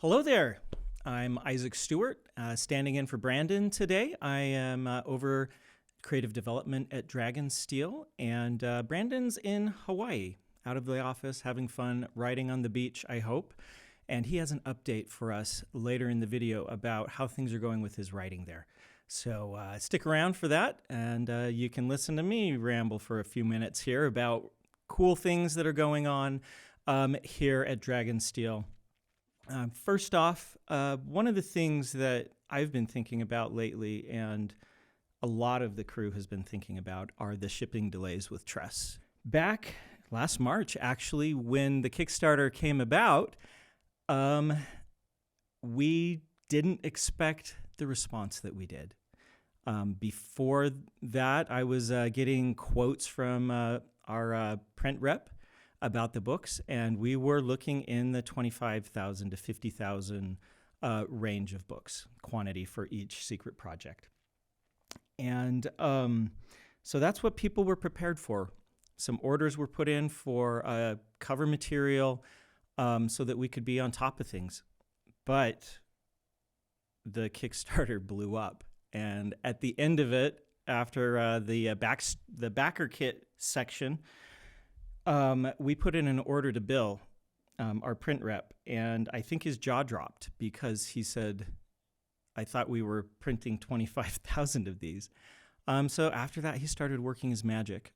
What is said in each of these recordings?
Hello there. I'm Isaac Stewart, standing in for Brandon today. I am over creative development at Dragonsteel, and Brandon's in Hawaii, out of the office, having fun, riding on the beach, I hope. And he has an update for us later in the video about how things are going with his writing there. So stick around for that, and you can listen to me ramble for a few minutes here about cool things that are going on here at Dragonsteel. First off, one of the things that I've been thinking about lately, and a lot of the crew has been thinking about, are the shipping delays with Tress. Back last March, actually, when the Kickstarter came about, we didn't expect the response that we did. Before that, I was getting quotes from our print rep about the books, and we were looking in the 25,000 to 50,000 range of books, quantity for each secret project. And so that's what people were prepared for. Some orders were put in for cover material so that we could be on top of things. But the Kickstarter blew up. And at the end of it, after the backer kit section, we put in an order to Bill, our print rep, and I think his jaw dropped because he said, I thought we were printing 25,000 of these. So after that, he started working his magic.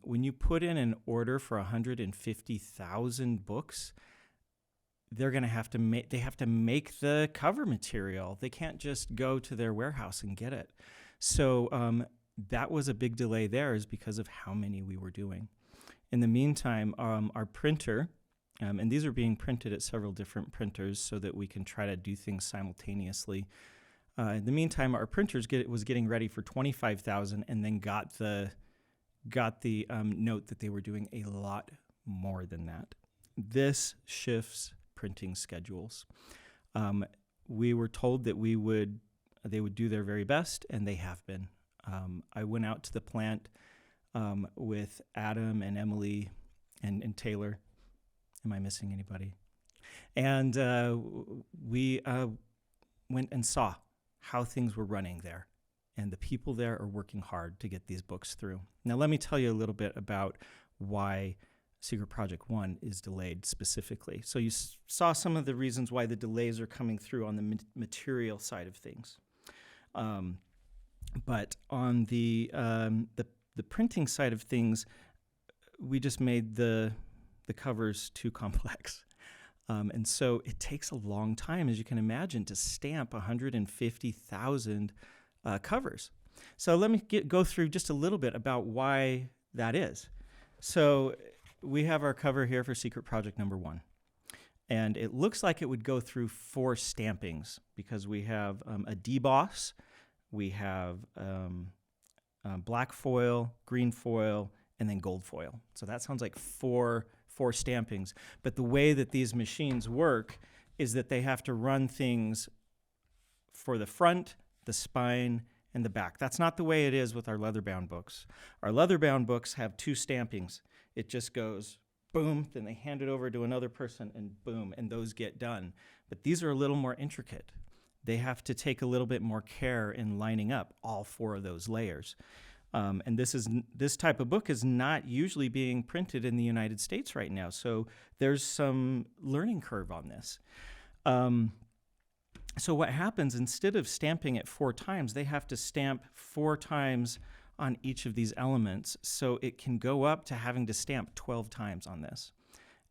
When you put in an order for 150,000 books, they're going to have to make the cover material. They can't just go to their warehouse and get it. So that was a big delay there, is because of how many we were doing. In the meantime, our printer, and these are being printed at several different printers so that we can try to do things simultaneously. In the meantime, our printer was getting ready for 25,000, and then got the note that they were doing a lot more than that. This shifts printing schedules. We were told that they would do their very best, and they have been. I went out to the plant with Adam and Emily and Taylor. Am I missing anybody? And we went and saw how things were running there. And the people there are working hard to get these books through. Now, let me tell you a little bit about why Secret Project 1 is delayed specifically. So you saw some of the reasons why the delays are coming through on the material side of things. But on the printing side of things, we just made the covers too complex. And so it takes a long time, as you can imagine, to stamp 150,000 covers. So let me go through just a little bit about why that is. So we have our cover here for Secret Project number 1. And it looks like it would go through 4 stampings, because we have a deboss, we have black foil, green foil, and then gold foil. So that sounds like four stampings. But the way that these machines work is that they have to run things for the front, the spine, and the back. That's not the way it is with our leather-bound books. Our leather-bound books have 2 stampings. It just goes boom, then they hand it over to another person, and boom, and those get done. But these are a little more intricate. They have to take a little bit more care in lining up all 4 of those layers. And this type of book is not usually being printed in the United States right now, so there's some learning curve on this. So what happens, instead of stamping it 4 times, they have to stamp 4 times on each of these elements, so it can go up to having to stamp 12 times on this.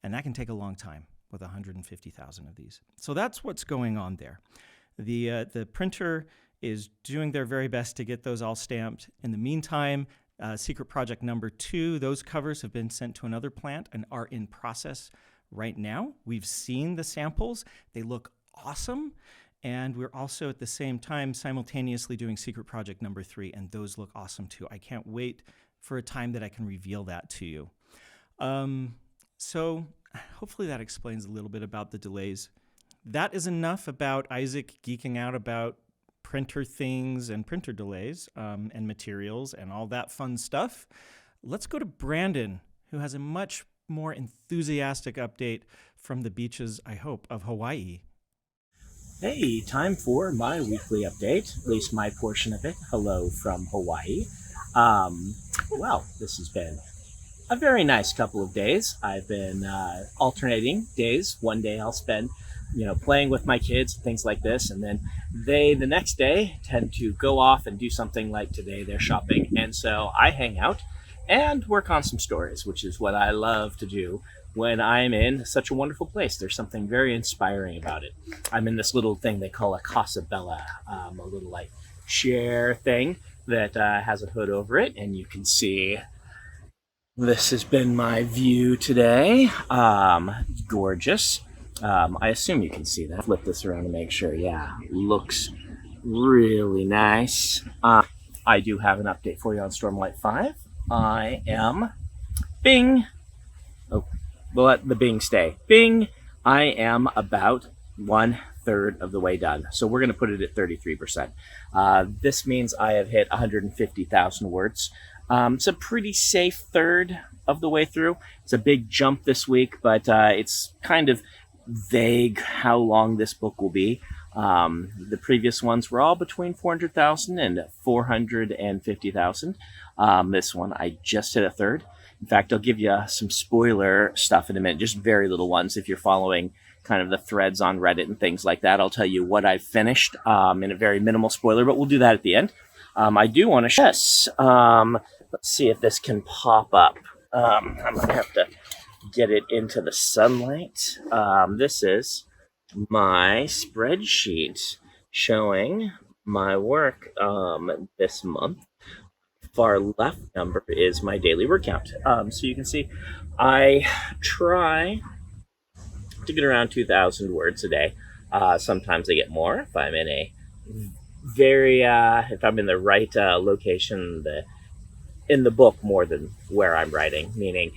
And that can take a long time with 150,000 of these. So that's what's going on there. The printer is doing their very best to get those all stamped. In the meantime, Secret Project number 2, those covers have been sent to another plant and are in process right now. We've seen the samples. They look awesome. And we're also at the same time simultaneously doing Secret Project number 3, and those look awesome too. I can't wait for a time that I can reveal that to you. So hopefully that explains a little bit about the delays. That is enough about Isaac geeking out about printer things and printer delays and materials and all that fun stuff. Let's go to Brandon, who has a much more enthusiastic update from the beaches, I hope, of Hawaii. Hey, time for my weekly update, at least my portion of it. Hello from Hawaii. Um, this has been a very nice couple of days. I've been alternating days. One day I'll spend, playing with my kids, things like this, and then the next day, tend to go off and do something like today. They're shopping, and so I hang out and work on some stories, which is what I love to do when I'm in such a wonderful place. There's something very inspiring about it. I'm in this little thing they call a Casa Bella, a little like chair thing that has a hood over it, and you can see this has been my view today. Gorgeous. I assume you can see that. Flip this around to make sure. Yeah, looks really nice. I do have an update for you on Stormlight 5. I am Bing. Oh, we'll let the Bing stay. Bing, I am about 1/3 of the way done. So we're going to put it at 33%. This means I have hit 150,000 words. It's a pretty safe third of the way through. It's a big jump this week, but it's kind of vague how long this book will be. The previous ones were all between 400,000 and 450,000. This one, I just hit a third. In fact, I'll give you some spoiler stuff in a minute, just very little ones. If you're following kind of the threads on Reddit and things like that, I'll tell you what I've finished in a very minimal spoiler, but we'll do that at the end. I do want to show this. Let's see if this can pop up. I'm going to have to get it into the sunlight. This is my spreadsheet showing my work this month. Far left number is my daily word count. So you can see I try to get around 2,000 words a day. Sometimes I get more if I'm in a if I'm in the right location in the book more than where I'm writing, meaning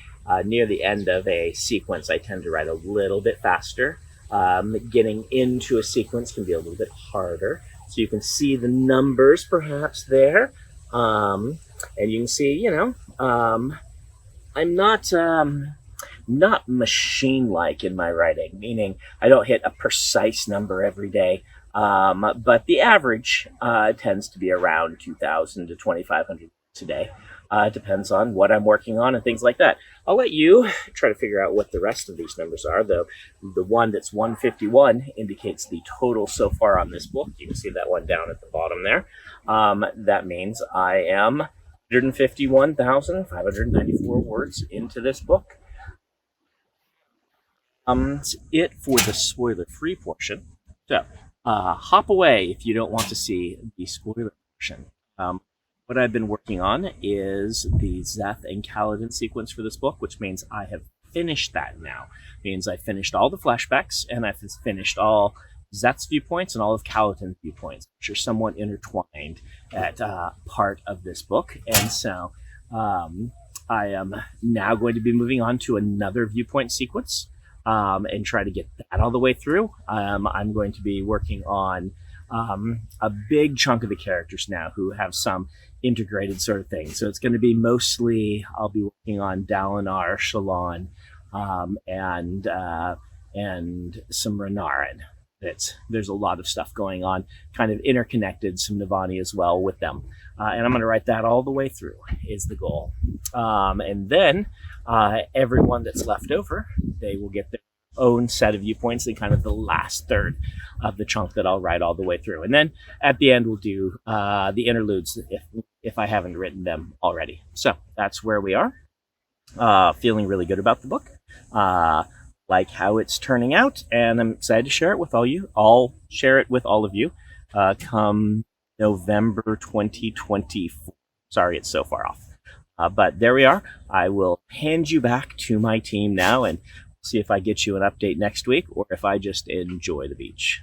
near the end of a sequence, I tend to write a little bit faster. Getting into a sequence can be a little bit harder. So you can see the numbers perhaps there. And you can see, I'm not machine-like in my writing, meaning I don't hit a precise number every day. But the average tends to be around 2,000 to 2,500 today. Depends on what I'm working on and things like that. I'll let you try to figure out what the rest of these numbers are, though. The one that's 151 indicates the total so far on this book. You can see that one down at the bottom there. That means I am 151,594 words into this book. That's it for the spoiler-free portion. So, hop away if you don't want to see the spoiler portion. What I've been working on is the Zeth and Kaladin sequence for this book, which means I have finished that now. It means I finished all the flashbacks, and I've finished all Zeth's viewpoints and all of Kaladin's viewpoints, which are somewhat intertwined at part of this book. And so I am now going to be moving on to another viewpoint sequence and try to get that all the way through. I'm going to be working on a big chunk of the characters now who have some integrated sort of thing. So it's going to be mostly, I'll be working on Dalinar, Shallan, and some Renarin. There's a lot of stuff going on, kind of interconnected, some Navani as well with them. And I'm going to write that all the way through is the goal. And then everyone that's left over, they will get their own set of viewpoints in kind of the last third of the chunk that I'll write all the way through. And then at the end, we'll do the interludes if I haven't written them already. So that's where we are. Feeling really good about the book. Like how it's turning out, and I'm excited to share it with all you. I'll share it with all of you come November 2024. Sorry, it's so far off. But there we are. I will hand you back to my team now and see if I get you an update next week or if I just enjoy the beach.